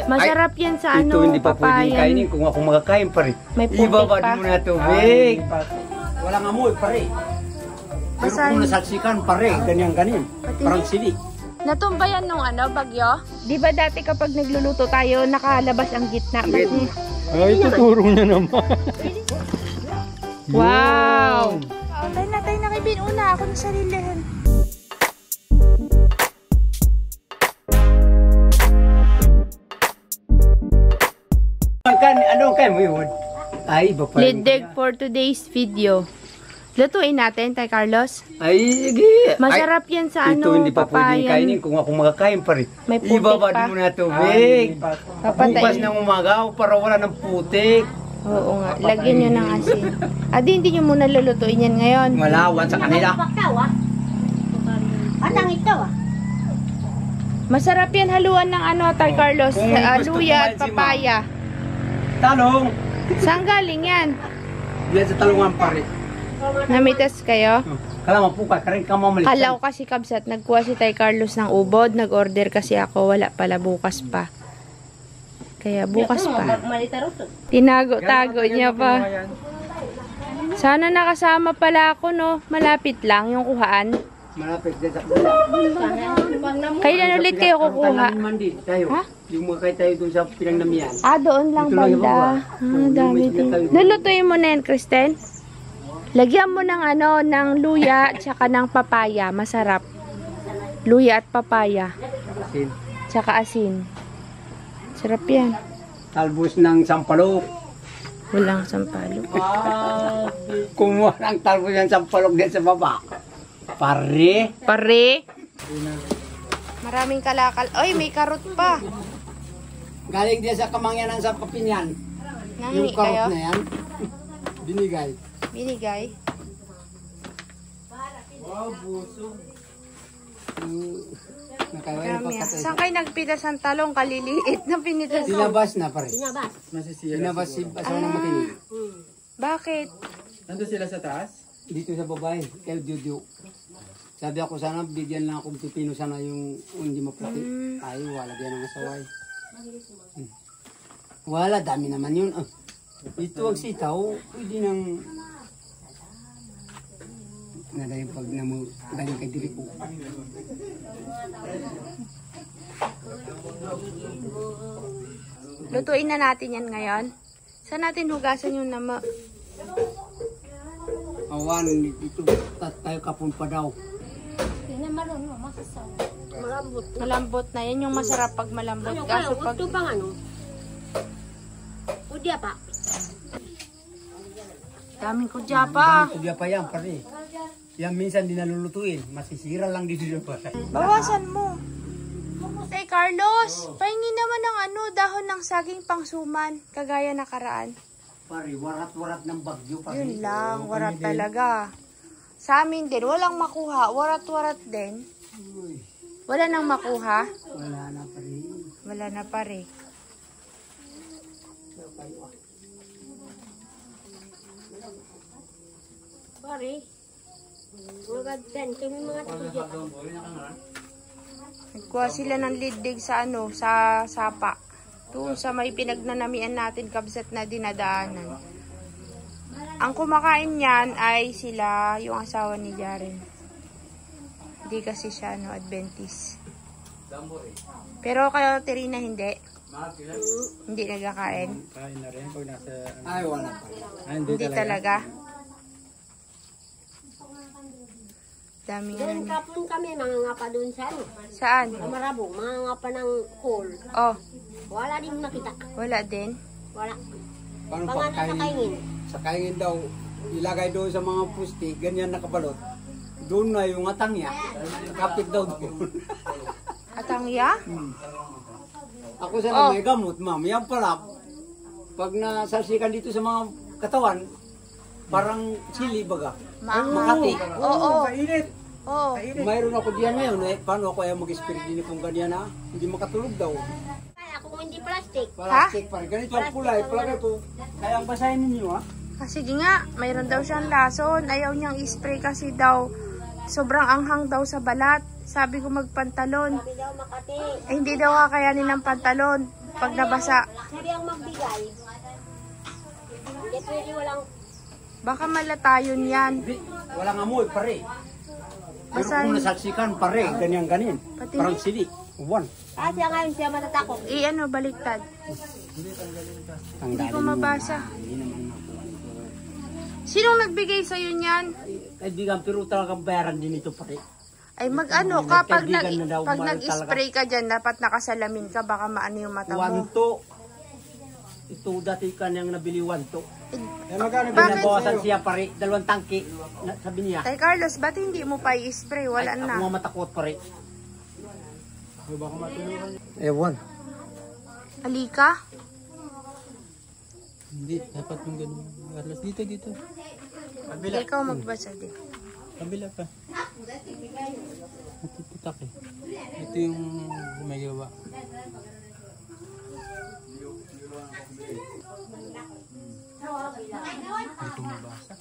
Masarap yan sa Ito hindi pa pwedeng kainin kung ako makakain pare. May putik Ibabad pa. mo na tubig. Walang amoy pare. Pero kung nasaksikan pare, ganyan-ganyan. Parang sili. Natumbayan nung bagyo? Di ba dati kapag nagluluto tayo, nakalabas ang gitna? Ay, tuturo niya naman. Wow! Tayo na kay Bin. Una, ako na sarilihan. Ano kayo mo yun? Ay, iba pa rin. Liddig for today's video. Lutuin natin, Tay Carlos. Ay, sige. Masarap yan sa Ito hindi pa pwedeng kainin kung ako makakain pare. May putik Ibabad pa. mo na tubig. Papatayin. Bukas ng umaga para wala ng putik. Oo nga, lagyan nyo ng asin. Hindi nyo muna lulutuin yan ngayon. Malawan sa kanila. Anong ito Masarap yan haluan ng Tay Carlos. Kung gusto Luya at kumain si papaya. Talong. Saan galing yan? Diyan sa talungan pare. Namitas kayo? Kala mo po ka rin ka mamalit. Kalaw kasi kabsat, nagkuha si Tay Carlos ng ubod. Nag-order kasi ako, wala pala, bukas pa. Kaya bukas pa. Tinago-tago niya pa. Sana nakasama pala ako, no? Malapit lang yung kuhaan. Malapit din sa kanila. Kailan ulit kayo kukuha? Ha? Yung mga tayo doon sa pinangnamian. Doon lang Dito lang yung banda. Dami din. Lulutuin mo na yan, Kristen. Lagyan mo ng ng luya tsaka ng papaya. Masarap. Luya at papaya. Asin. Tsaka asin. Sarap yan. Talbos ng sampalok. Walang sampalok. Kumuha ng talbos ng sampalok din sa baba. Pare. Maraming kalakal. Oy, may karot pa. Galing din sa kamangyanan sa Kapinyan. Nangi Yung karot kayo? na yan. Binigay. Binigay. Wow, buso. Marami yan. Saan kayo nagpitas ng talong? Kaliliit na pinitas. Sinabas na pare. Sinabas. Sinabas si asawa ng makinig. Bakit? Nandun sila sa taas? Dito sa babae, kay Jojo. Sabi ako sana bigyan lang akong pipino sana yung hindi maputi. Ay, wala diyan ang asaway. Wala, dami naman yun. Ito ang sitaw, pwede nang nadaling pag namu galing kay diri ko. Lutuin na natin yan ngayon. Saan natin hugasan yung nama? Awan, ito tayo kapon pa daw. Malambot. Malambot na. Yan yung masarap pag malambot. Kaso pag... Ito pang Udya pa. Daming kudya pa. Kudya pa yan, pare. Yan minsan di nalulutuin, masisira lang dito yung pare. Bawasan mo. Tay Carlos, pahingi naman ng dahon ng saging pangsuman. Kagaya nakaraan. Pare, warat-warat ng bagyo pare. Yun lang, warat talaga. Sa amin din, walang makuha. Warat-warat din. Uy, Wala nang makuha. wala na pare. Wala na pare. Pare. Mga ganyan. Kami mga tigidya. Nagkuha sila ng liddig sa sa sapa. Doon sa may pinagnanamian natin kabsat na dinadaanan. Ang kumakain niyan ay sila, yung asawa ni Jaren. Hindi kasi siya Adventist. Pero kayo, Terina, hindi. Hindi nagkakain. Kain na rin pag nasa... Ay, wala pa. Hindi talaga. Daming Doon kapon kami, mga ngapa doon sa Saan? Marabong, mga ngapa ng coal. Oh, Wala din nakita. wala din. Wala. Paano Pangalan sa kaingin. Sa kaingin daw, ilagay doon sa mga pusti, ganyan nakabalot. Doon na yung atangya. Kapit daw doon. Atangya? Ako sana may gamot, ma'am. Yan pala, pag nasarsikan dito sa mga katawan, parang sili baga. Makati. Oo. Mainit! Oo. Mayroon ako diyan ngayon, paano ako ay mag-spirit din kung ganyan na? Hindi makatulog daw. Ay, ako kung hindi plastic. Plastic pa rin. Ganito ang kulay, palagay ko. Kaya ang basahin ninyo ha. Sige nga, mayroon daw siyang lason. Ayaw niyang i-spray kasi daw sobrang anghang daw sa balat. Sabi ko magpantalon. Sabi daw Makati. Hindi daw kakayanin ng pantalon. pag nabasa. Sabi ang magbigay. Hindi pwede walang Baka malatayon yan. Hindi, walang amoy, pare. Pero Basahin. kung nasaksikan, pare, ganyan-ganyan. Pati Parang ni- sili. Uwan. siya ngayon siya matatakot. Ano, baliktad. Hindi ko Tanggalin mo mabasa. na. Hindi naman makuha ito. Sinong nagbigay sa'yo niyan? Kaibigan, pero talagang bayaran din ito, pare. Ay mag-ano ka, pag, Nagkaibigan na daw, pag mahal nag-spray ka dyan, dapat nakasalamin ka, baka maano yung mata mo. Wanto. Ito dati kanyang nabili wanto. Bakit? Binabawasan siya, pare. 2 tangke. Sabi niya. Tay Carlos, ba't hindi mo pa i-spray? Wala Ay, na. ako matakot, pare. Ewan. Halika. Hindi, dapat yung ganun. Carlos, dito. Ikaw magbasa din. Kabila pa. Matipitak eh. Ito yung may gawa. Hindi ko mabasa.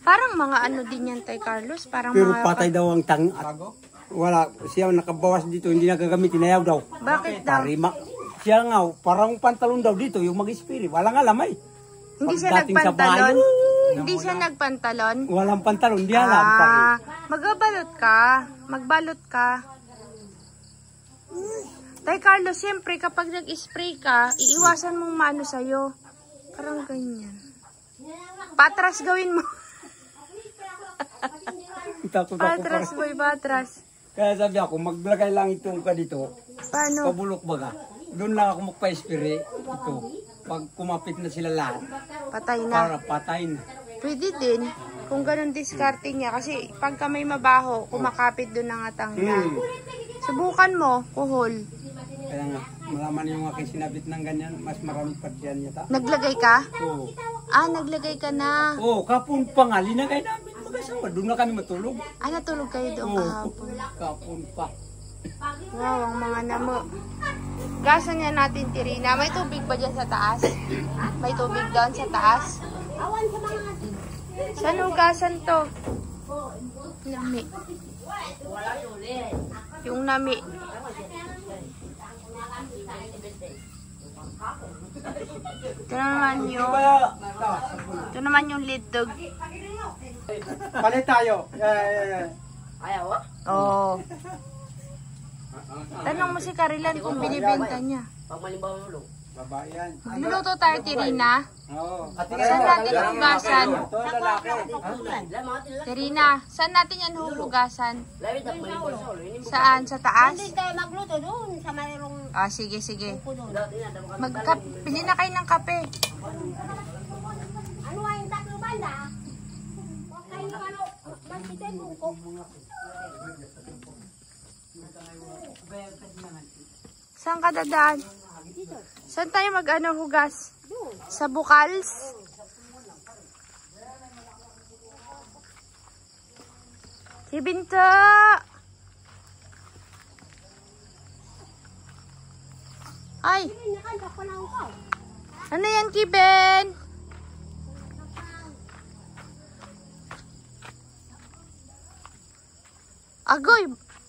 Parang mga ano din yan, Tay Carlos. Parang Pero mga... patay daw ang tang... Bago? Wala. Siya nakabawas dito. Hindi nagagamit. Tinayaw daw. Bakit daw? Parima. Siya nga, parang pantalon daw dito. Yung mag-spirit. Walang alam ay. Hindi siya Pagdating sa nagpantalon? bahay, Hindi siya nagpantalon? walang pantalon. Di alam, pare. Magbabalot ka. Magbalot ka. Tay Carlos, siyempre kapag nag-spray ka, iiwasan mong maano sa'yo. Parang ganyan. Patras gawin mo. Takot ako, pare. Patras boy, patras. Kaya sabi ako, maglagay lang itong ka dito. Paano? Pabulok baga. Doon lang ako magpa-spirit. Ito. Pag kumapit na sila lahat, Patay na. para patayin. Pwede din. Kung ganun diskarte niya. Kasi pagka may mabaho, kumakapit doon ang atang niya. Subukan mo, kuhol. Kaya nga, malaman yung aking sinabit ng ganyan, mas marami pa dyan yata. Naglagay ka? Oo. Naglagay ka na. Oo, kapon pa nga, linagay namin mag-asawa. Doon na kami matulog. Natulog kayo doon Oo, kahapon. kapon pa. Wow, ang mga namo. Gasan niya natin, Tirina. May tubig ba dyan sa taas? May tubig doon sa taas? Awan sa mga Saan hugasan to? Nami. Yung nami. Ito naman yung litog. Palit tayo. Oh. Tanong mo si Karilan kung binibenta niya. Babae yan. Magluluto tayo, Tirina. Oo. Saan natin hugasan? Ito lalaki. Tirina, saan natin yan huhugasan? Saan? Sa taas? Hindi tayo magluto doon sa mayroong Sige, sige. upo doon. Pili na kayo ng kape. Ano nga yung tatlo banda? Huwag kayo ano, magkita yung buko. Saan ka dadaan? Saan tayo mag-ano hugas? Sa Bukals? Si Binta! Ay! Nakanta ko lang ko. Ano yan, Kiben? Agoy!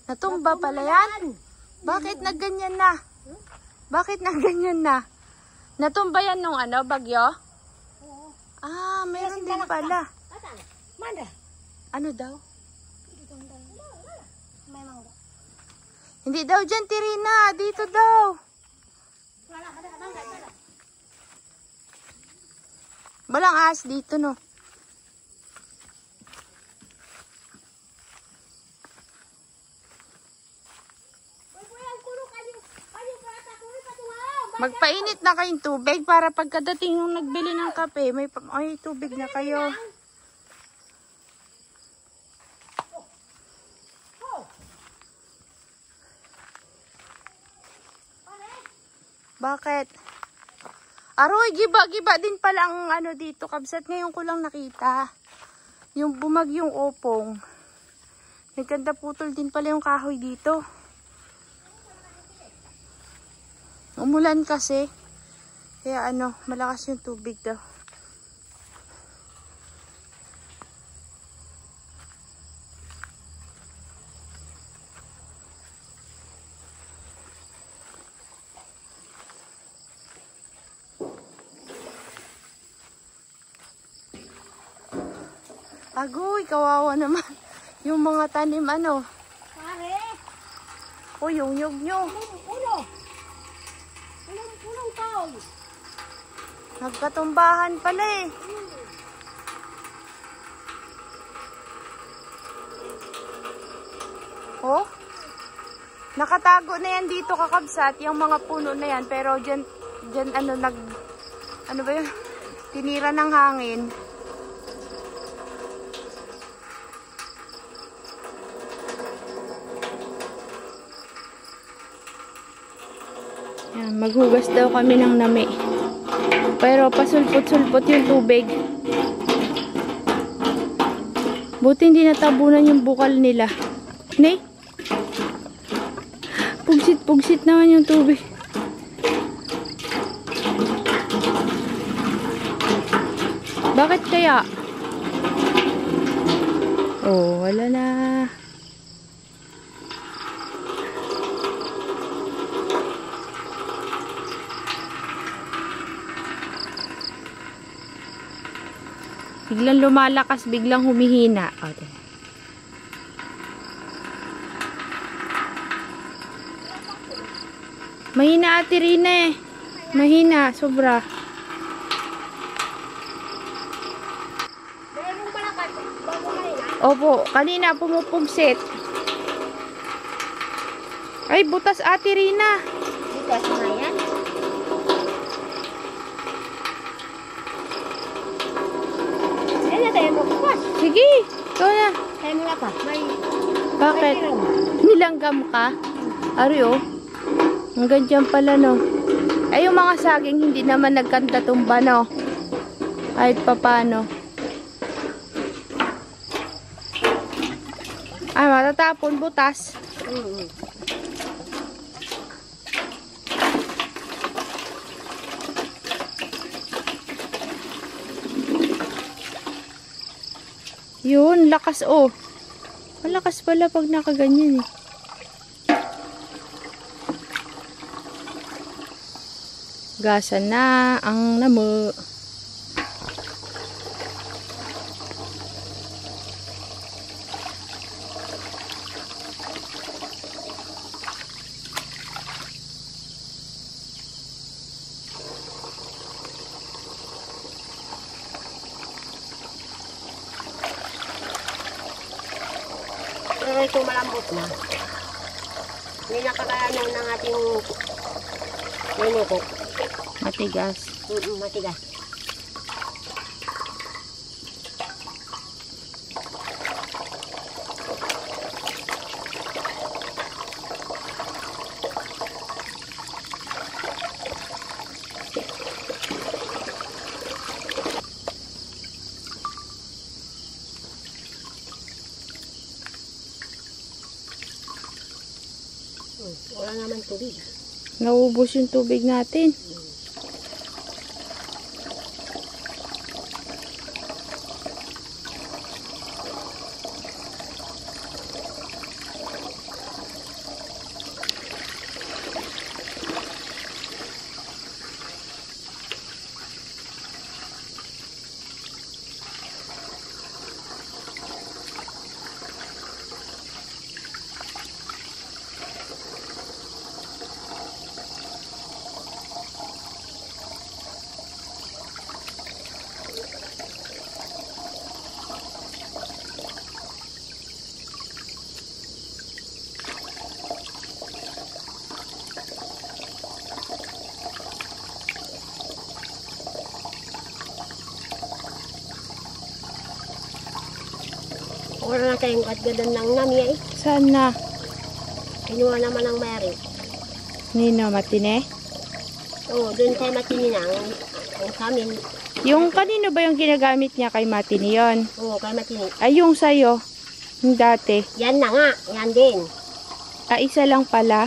Natumba pala yan? Bakit nagganyan na? Bakit nagganyan na? Natumba yan nung bagyo? Meron din pala. Manda. Ano daw? May mangga. Hindi daw dyan, Tirina. Dito daw. Wala ka na mangga. Walang ahas dito, no? Magpainit na kayong tubig para pagkadating yung nagbili ng kape, may tubig na kayo. Bakit? Aroy, giba-giba din pala ang dito, kabsat. Ngayon ko lang nakita. Yung bumagyong opong. Nagkanda putol din pala yung kahoy dito. Umulan kasi. Kaya malakas yung tubig daw. Agoy, kawawa naman. Yung mga tanim ano. Pare! O, yung nyug nyo. Puno! Punong taon! Nagkatumbahan pala eh. Oh, nakatago na yan dito kakabsat, yung mga puno na yan. Pero dyan ano ba yun? Tinira ng hangin. Yan, maghugas daw kami ng nami. Pero pasulpot-sulpot yung tubig. Buti hindi natabunan yung bukal nila. Nay? Pugsit-pugsit naman yung tubig. Bakit kaya? Oh, wala na. Biglang lumalakas, biglang humihina. Okay. Mahina Ate Rina eh. Mahina, sobra. Meron malakas. Bago kanina. Opo, kanina pumupugsit. Ay, butas Ate Rina. Bukas na yan. Yan na tayo magbukas. Sige, ikaw na. Tayo mga pa. May Bakit? may tirong. Nilanggam ka? Ari oh. Hanggang dyan pala no. Ay, yung mga saging hindi naman nagkanta tumba no. Kahit papano. Ah, matatapon butas. Yun, lakas oh. Malakas pala pag nakaganyan eh. Gasa na ang namo. Pero ito malambot na. Hindi nakakaano ng ating linukok. Matigas. Matigas. Wala naman tubig. Naubos yung tubig natin. Wala na tayong katgadan ng nami eh. Saan na? Kinuha naman ng Mary. Nino, matine? Oo, doon tayo matinin ang samin. Yung kanino ba yung ginagamit niya kay Matini yon? Oo, kay matinin. Ay, yung sa'yo. Yung dati. Yan na nga, yan din. Ah, isa lang pala.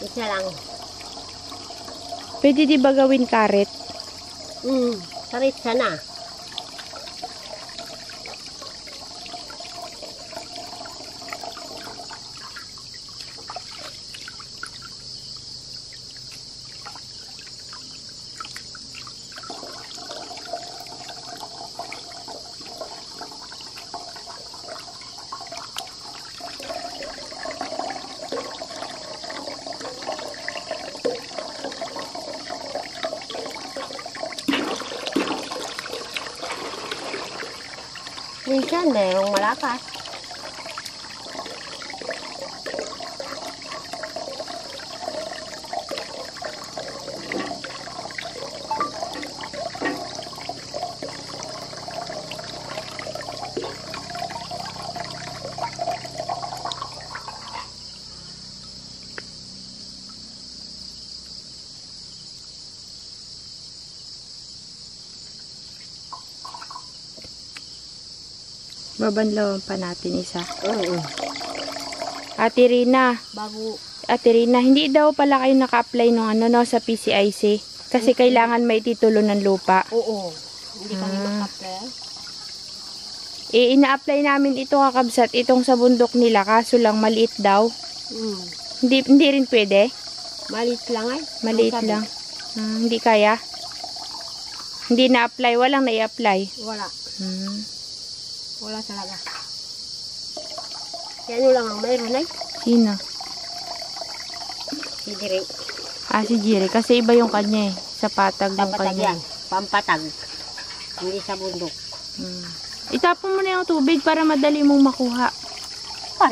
Isa lang. Pwede di ba gawin karet? Saritsa na. Minsan, mayroong malakas. Babanlawan pa natin isa. Oo. Ate Rina, Bago. Ate Rina, hindi daw pala kayo naka-apply nung ano no, sa PCIC. Kasi kailangan may titulo ng lupa. Oo. Hindi kami makapre. Ina-apply namin ito kakabsat, itong sa bundok nila, kaso lang maliit daw. Hindi rin pwede? Malit lang ay. Maliit lang. Hindi kaya? Hindi na-apply, walang na-i-apply. Wala. Wala talaga. Yan lang ang mayroon ay. Sino? Si Dire. Si Jiri. Kasi iba yung kanya eh. Sa patag ng Pampatag kanya. yan. Pampatag. Hindi sa bundok. Itapon mo na yung tubig para madali mong makuha.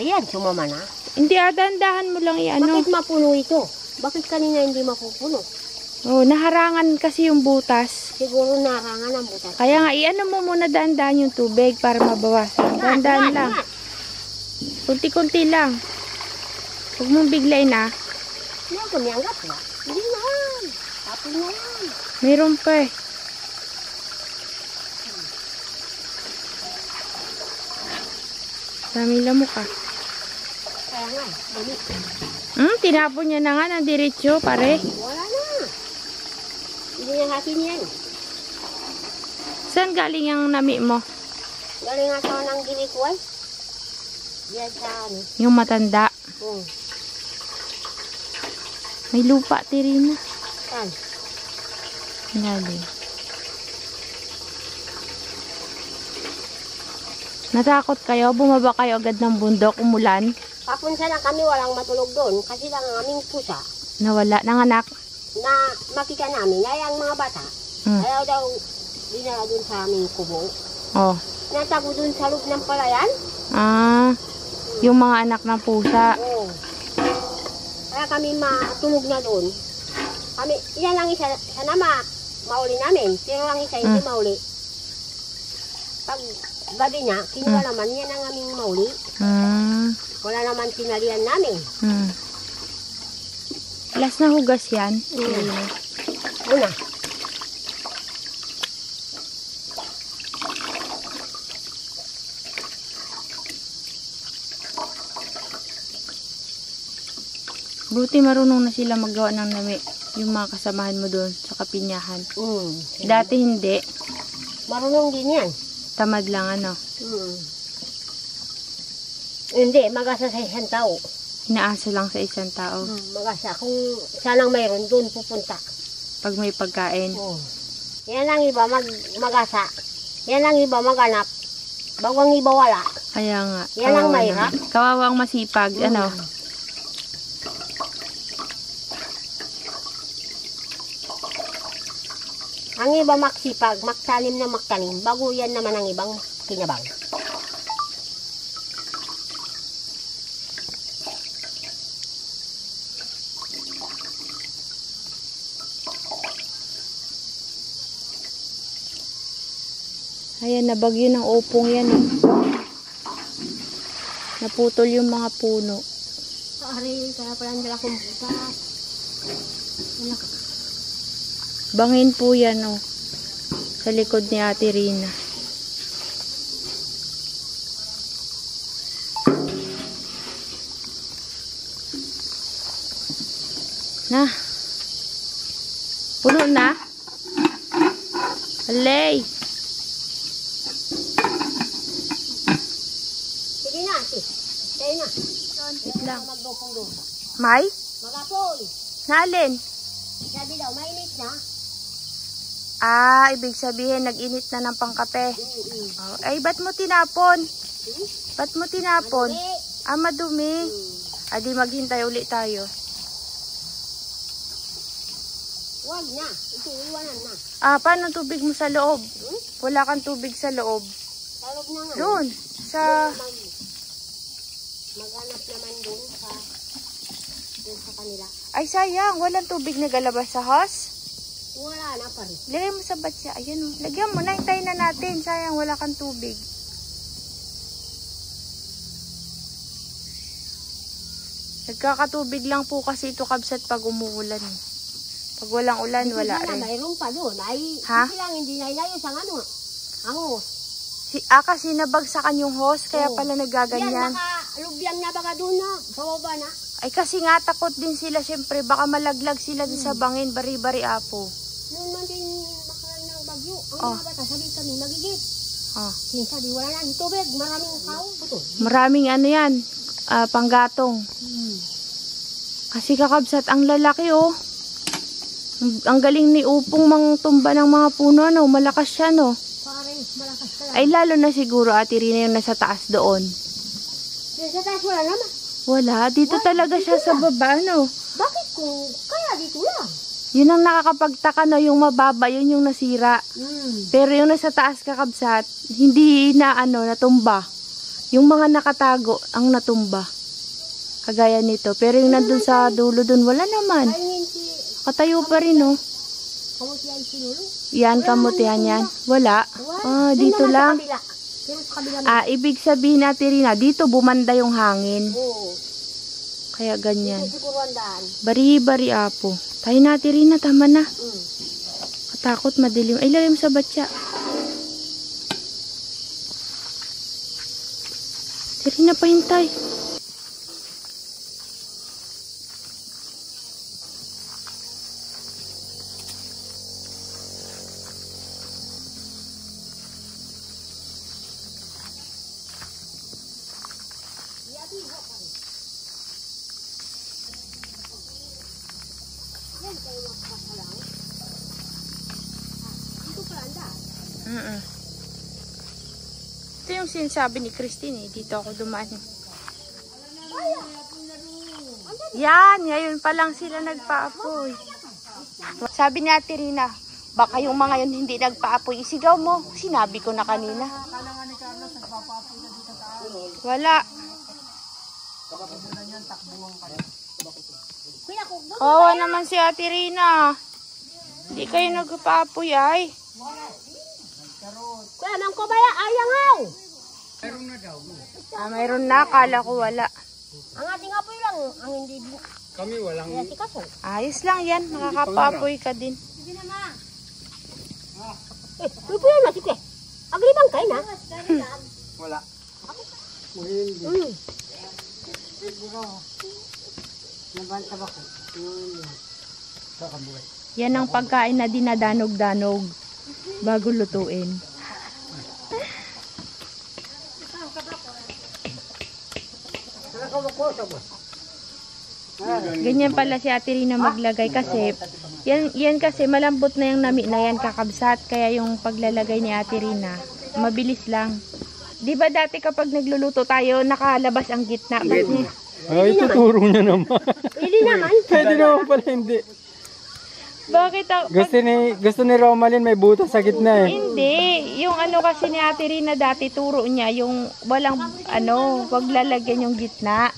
Yan, sumama na. Hindi, dahan-dahan mo lang i-ano. Bakit mapuno ito? Bakit kanina hindi mapupuno? Oh, naharangan kasi yung butas. Siguro narangan ang butas. Kaya nga, i-ano mo muna dahan-dahan yung tubig para mabawasan. Dahan-dahan lang. Kunti-kunti lang. Huwag mong biglay na. Hindi ako niyanggap na. Hindi na. Tapos na yan. Mayroon pa eh. Dami lamok ah. Kaya nga, dali. Tinapon niya na nga ng diretsyo, pare. Wala na. Hindi niya hatin yan. Saan galing yung nami mo? Galing nga sa ng ginikuay. Yan sa ano. Yung matanda. May lupa, Tirina. Saan? Galing. Natakot kayo? Bumaba kayo agad ng bundok, umulan? Papunsa na kami walang matulog doon kasi lang ang aming pusa Nawala, nanganak. na makita namin ay ang mga bata. Ayaw daw dinala doon sa aming kubo. Oh. Natago doon sa loob ng palayan. Yung mga anak ng pusa. Oo. Kaya kami matulog na doon. Kami, yan lang isa, sana mauli namin. Pero lang isa, hindi mauli. Pag gabi niya, kinuha naman, yan ang aming mauli. Wala naman sinalian namin. Last na hugas yan. Una. Buti marunong na sila maggawa ng lami. Yung mga kasamahan mo doon sa kapinyahan. Dati hindi. Marunong din yan. Tamad lang ano. Hindi, magasa sa isang tao. Inaasa lang sa isang tao. Magasa. Kung sanang mayroon, doon pupunta. Pag may pagkain. Yan lang iba magasa. Yan lang iba maganap. Bawang iba wala. Kaya nga. Yan ang mahirap. Kawawang masipag. Ano? Ang iba maksipag, maktanim na maktanim. Bago yan naman ang ibang kinabang. Ayan, nabagyo ng opong yan eh. Naputol yung mga puno. Ari, kaya pala nila kong butas. Bangin po yan oh. Sa likod ni Ate Rina. Na. Puno na. Alay. Sige na, sis. Kaya na. Wait lang. Magdopong doon. May? Magapoy. Nalin? Sabi daw, mainit na. Ibig sabihin, nag-init na ng pangkape. Oh, ay, ba't mo tinapon? Ba't mo tinapon? Madumi. Di maghintay ulit tayo. Huwag na. Ito, iwanan na. Paano tubig mo sa loob? Wala kang tubig sa loob. Sa loob na nga. Doon, sa... Maghanap naman doon sa kanila. Ay, sayang. Walang tubig na galabas sa hose. Wala na pa rin. Lagay mo sa batya. Ayan o. Lagyan mo na. Hintayin na natin. Sayang, wala kang tubig. Nagkakatubig lang po kasi ito kabsat pag umuulan. Pag walang ulan, wala Sana rin. mayroon pa doon. Ay, Ha? kasi lang hindi nainayos ang ano. Ang hose. Kasi nabagsakan yung hose, kaya Oo. pala Yan, nagaganyan. nakalubyang na baka doon na. Sa baba na. Ay, kasi nga takot din sila. Siyempre, baka malaglag sila din sa bangin. Bari-bari apo. Noon man din makaroon ng bagyo. Ang Oh. mga bata, sabi kami, magigit. Oh. Minsan, di wala na. Tubig, maraming kao. Puto. Maraming ano yan, panggatong. Kasi kakabsat, ang lalaki oh. Ang galing ni Upong mangtumba ng mga puno, no? Malakas siya, no? Pare, malakas ka lang. Ay, lalo na siguro, Ate Rina, yung nasa taas doon. Sa taas wala naman. Wala, dito talaga siya sa baba, no? Bakit kung kaya dito lang? Yun ang nakakapagtaka, no? Yung mababa, yun yung nasira. Pero yung nasa taas kakabsat, hindi na, natumba. Yung mga nakatago, ang natumba. Kagaya nito. Pero yung nandun sa dulo dun, wala naman. Kainin si, Katayo pa rin, no? kamutihan si Lolo. Yan, kamutihan yan. Wala. Dito Doon naman lang. Sa kabila. Pero sa kabila naman. Ibig sabihin natin rin na, dito bumanda yung hangin. Oo. Kaya ganyan. Ito siguro ang daan. Bari-bari apo. Tayo natin rin na, tama na. Katakot, madilim. Ay, lagay mo sa batya. Tiri na, pahintay. Ito yung sinasabi ni Christine, dito ako dumaan. Yan, ngayon pa lang sila nagpaapoy. Sabi ni Ate Rina, baka yung mga yun hindi nagpaapoy, isigaw mo. Sinabi ko na kanina. Wala. Kawawa naman si Ate Rina. Hindi kayo nagpaapoy ay. Kuya, nang ko baya, ayangaw. Mayroon na, akala ko wala. Ang ating apoy lang, ang hindi Kami walang... pinatikaso. Ayos lang yan, makakapaapoy ka din. Uy, po yan, matik eh. Aglibang kayo na. Wala. Yan ang pagkain na dinadanog-danog bago lutuin. Ganyan pala si Ate Rina maglagay kasi yan kasi malambot na yung nami na yan kakabsat, kaya yung paglalagay ni Ate Rina mabilis lang. Di ba dati kapag nagluluto tayo nakalabas ang gitna? Ay, tuturo niya naman. Hindi naman. Pwede naman pala hindi. Bakit Gusto ni Romalyn may butas sa gitna eh. Hindi, yung kasi ni Ate Rina dati turo niya yung walang wag lalagyan yung gitna.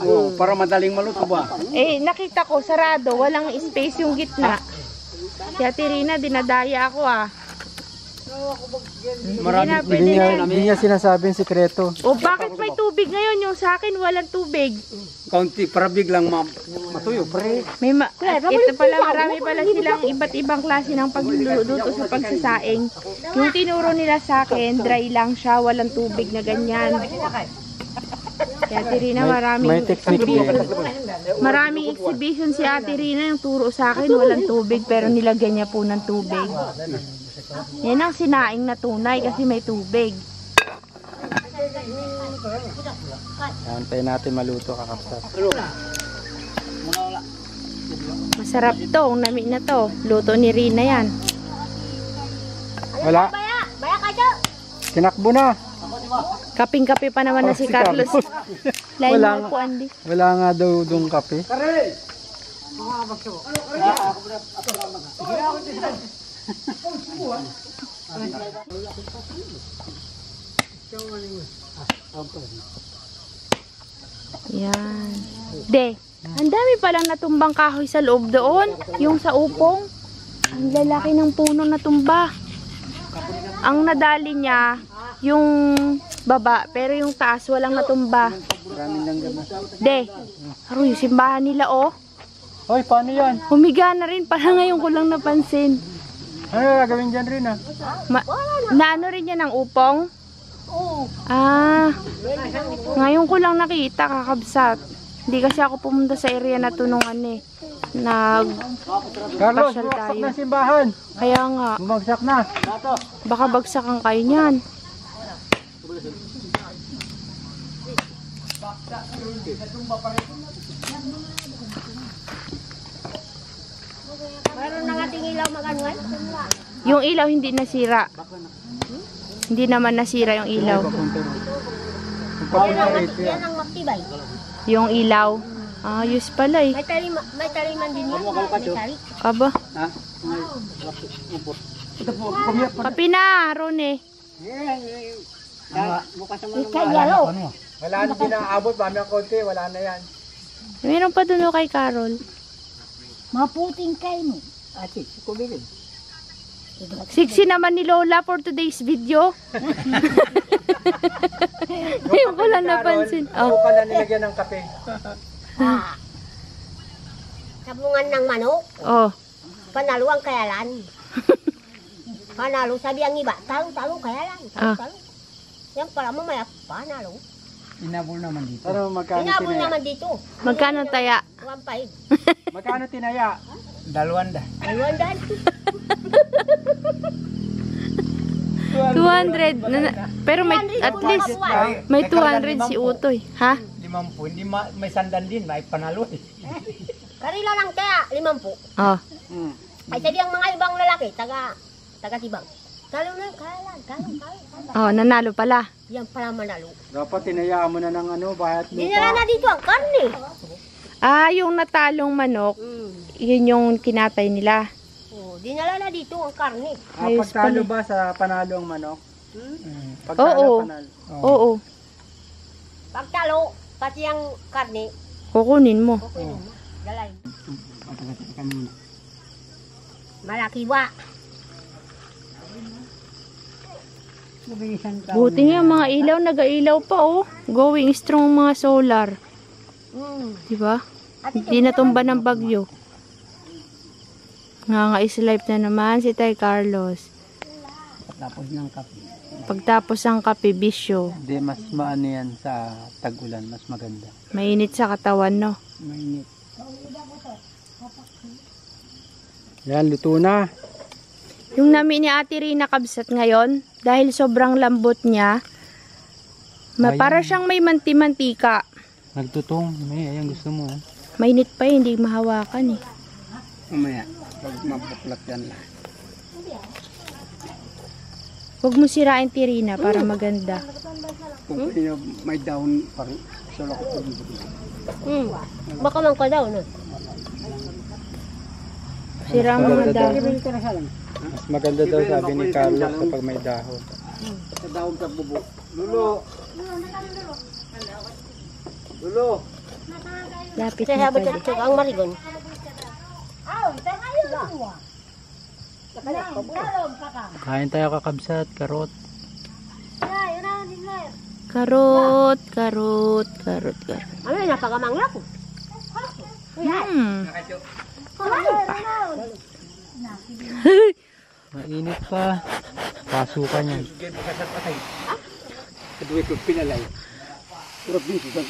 Oo, para madaling maluto ba? Nakita ko sarado, walang space yung gitna. Si Ate Rina dinadaya ako Marami Hindi niya sinasabing sikreto. bakit may tubig ngayon? Yung sa akin walang tubig. kaunti para biglang matuyo. Pre. Ito pala, marami pala silang iba't ibang klase ng pagluluto sa pagsasaing. Yung tinuro nila sa akin, dry lang siya, walang tubig na ganyan. Kaya Ate Rina, maraming exhibition si Ate Rina. Yung turo sa akin, walang tubig, pero nilagyan niya po ng tubig. Yan ang sinaing na tunay kasi may tubig. Antayin natin maluto kakapsat. Masarap to, ang nami na to. Luto ni Rina yan. Wala. Baya kayo. Tinakbo na. Kaping-kape pa naman na si Carlos. Lain Wala mo po, Andy. Wala nga daw dong kape. Yan. De, ang dami palang natumbang kahoy sa loob doon. Yung sa upong. Ang lalaki ng puno na tumba. Ang nadali niya, yung baba, pero yung taas walang natumba. Maraming langgam na. De, aroy, yung simbahan nila oh. Hoy, paano yan? Humiga na rin, parang ngayon ko lang napansin. Ano gagawin dyan rin ah? Naano rin yan ng upong? Oo. Ah, ngayon ko lang nakita, kakabsat. Hindi kasi ako pumunta sa area na tunungan eh. Carlos, Pasyal bumagsak tayo. na simbahan. Kaya nga, Bumagsak na. baka bagsakan kayo niyan. Mayroon na nga ilaw mag-anuan. Yung ilaw hindi nasira. Hindi naman nasira yung ilaw. Yan ang matibay. Yung ilaw. Ayos pala eh. May taliman din yan. May tali. Aba, Ha? Ito po, kumiyak pa. kapi na, Ron eh. Bukas naman Ika yalo. Wala na din naabot, mami ang konti, wala na yan. Meron pa dun kay Carol. Maputing kayo mo. Ate, kumilig. Siksi naman ni Lola for today's video. Ngayon ko lang napansin. Ako Oh. pala nilagyan ng kape. Sabungan ng manok. Oh. Panalo ang kayalan. Panalo, sabi ang iba. Talo, kayalan. Talo. Yan pala mamaya, panalo. Inabol naman dito. Ano, magkano Inabol tinaya? naman dito. Magkano taya? 1.5. Magkano tinaya? 200. Ayun dahil. 200. Pero may, at least, may 200 si Utoy. Ha? 50. Hindi may sandan din, may panalo eh. Karila lang kaya, 50. Oh. Ay sabi ang mga ibang lalaki, taga-tibang. Talo na, kayalan. Oh, nanalo pala. Yan pala manalo. Dapat tinayaan mo na ng ano, bayat mo Dinala na dito ang karne. Yung natalong manok, yun yung kinatay nila. Dinala na dito ang karne. Ayos Pagtalo pala. ba sa panalo ang manok? Oo. Pagtalo, panalo. Oo. Pagtalo, pati ang karne, Kukunin mo. kukunin mo. Dalay. Malaki ba? Buti nga mga ilaw, nag-ailaw pa oh. Going strong mga solar. Diba? Hindi natumba ng bagyo. Nga live na naman si Tay Carlos. Tapos ng kape. Pagtapos ang kape, bisyo. Hindi, mas maano yan sa tag-ulan, mas maganda. Mainit sa katawan, no? Mainit. Yan, luto na. Yung namin ni Ate Rina kabsat ngayon, dahil sobrang lambot niya, para siyang may manti-mantika. Nagtutong, may ayan gusto mo. Mainit pa hindi mahawakan eh. Mamaya, pag mapaplat yan lang. Huwag mo sirain Tirina para maganda. Kung may down pa rin, solo ko po dito. Baka man ka daw, no? Sira mo Maganda daw. Mas maganda daw sabi ni Carlos kapag may dahon. Sa dahon sa bubo. Lulo! Lulo! Lapit Kasi na sabi pwede. ko, ang marigon. Kain tayo kakabsat, karot. Karot, karot, karot, karot. Ano yun, napagamangla ko. Mainit pa. Pasukan yan. Kadwe ko pinalay. Pero dito sa...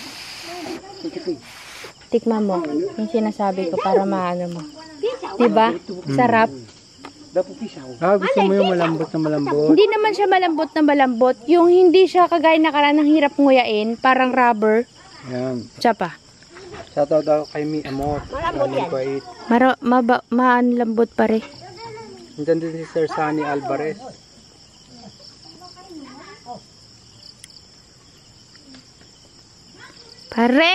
Tikman mo. Yung sinasabi ko para maano mo. Diba? Sarap. Dapo pisaw. Gusto mo yung malambot na malambot. Hindi naman siya malambot na malambot. Yung hindi siya kagaya na karaan ng hirap nguyain. Parang rubber. Yan. Tsapa. Shoutout daw kay Mi Amor. Malambot yan. Bait. Malambot pa rin. Nandiyan din si Sir Sunny Alvarez. Pare!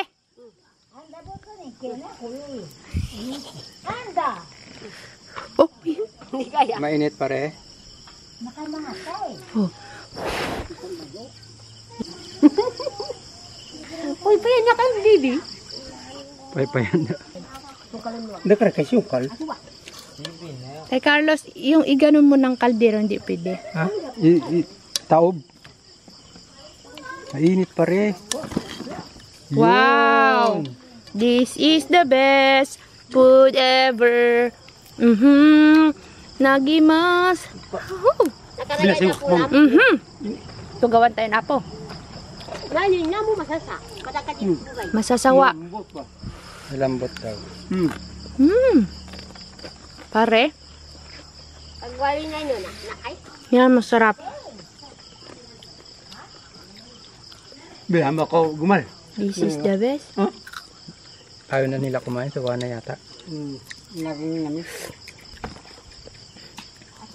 Oh, Hindi kaya. Mainit pare. oh. Uy, pa yan niya kayo, baby. Pay-payan na. Nakakasukal. Tay Carlos, yung iganon mo ng kaldero, hindi pwede. Ha? Taob. Mainit pa rin. Wow! This is the best food ever. Nagimas. Nakalagay na po lang. Tugawan tayo na po. Ngayon na mo masasa. Patakat yung bugay. Masasawa. Malambot daw. Pare, Pagwali na yun na. Ay, yan masarap. Bilhan mo ko gumal. This is the best. Ayaw na nila kumain. Sawa na yata. Naging namin.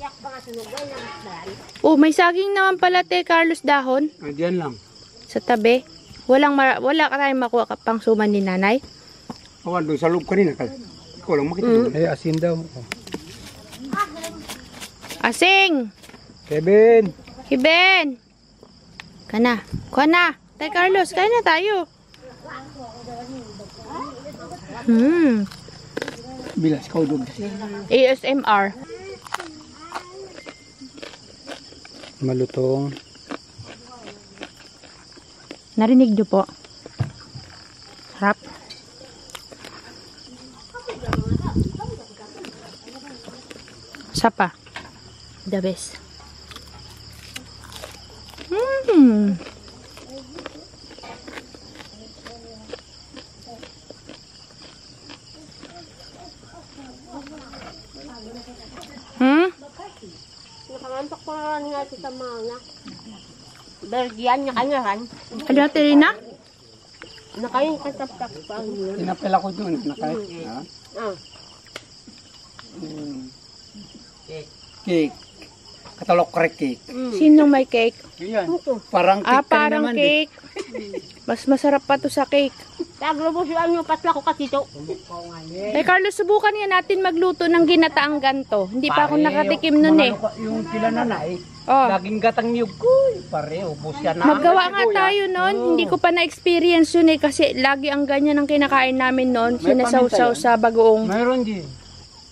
asyak pa nga sunugay na mas bayan. Oh, may saging naman pala, Tay Carlos, dahon. Diyan lang. Sa tabi. Wala ka tayong makuha pang suman ni nanay. Awan doon sa loob kanina. Ikaw lang makita doon. Ay, asin daw. Asing! Kevin! Hiben! Kana. Kuha na. Tay Carlos, kain na tayo. Bilas kau doon. ASMR. Malutong. Narinig niyo po. Sarap. Sapa. The best. Nakamantok ko na nga sa mga. Bergian niya kanya kan. Ano natin rin na? Nakayong katap-tap pa yun. Tinapela ko doon. Nakay. Cake. Katalok cake. Sinong may cake? Yan. Parang cake Parang naman. cake. Mas masarap pa to sa cake. Taglubusuan yung patla ko katito. Eh, Carlos, subukan nga natin magluto ng ginataang ganto. Hindi pa ako nakatikim nun eh. Yung sila nanay. Oh. Laging gatang niyog ko. Pare, ubos yan na. Maggawa nga tayo nun. Hindi ko pa na-experience yun eh. Kasi lagi ang ganyan ang kinakain namin nun. May Sinasawsaw paminta sa bagoong. Mayroon din.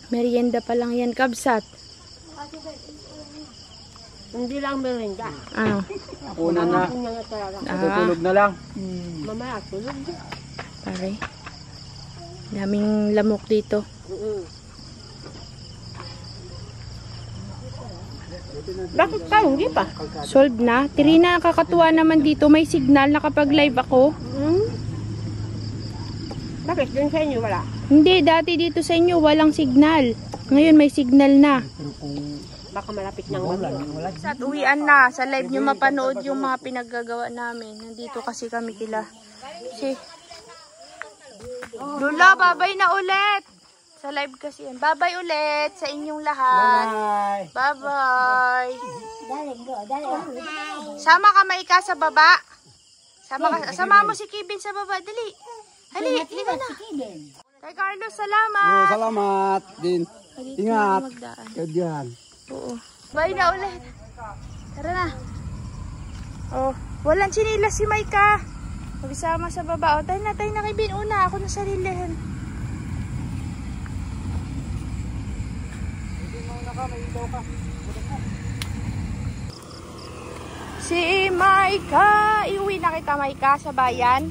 Merienda pa lang yan, kabsat. Hindi lang merinda. Ano? Una na. Hindi nga talaga. Tutulog na lang. Mamaya tulog. Pare. Daming lamok dito. Bakit ka? Hindi pa. Solved na. Tirina, kakatuwa naman dito. May signal na kapag live ako. Bakit? Doon sa inyo wala. Hindi, dati dito sa inyo walang signal. Ngayon may signal na. Baka malapit ng bagyo. At uwian na. Sa live nyo mapanood yung mga pinaggagawa namin. Nandito kasi kami kila. Lula, babay na ulit. Sa live kasi yan. Babay ulit sa inyong lahat. Bye-bye. Sama ka Maika sa baba. Sama mo si Kevin sa baba. Dali. Hali, halika na. Kay Carlos, salamat. Salamat din. Ingat. Magdaan. Diyan. Oo. Bye na ulit. Tara na. Oh, walang chinilas si Maika. Magsama sa baba. O, tayo na kay Bin una. Ako na sarilihan. Si Maika. Iuwi na kita, Maika, sa bayan.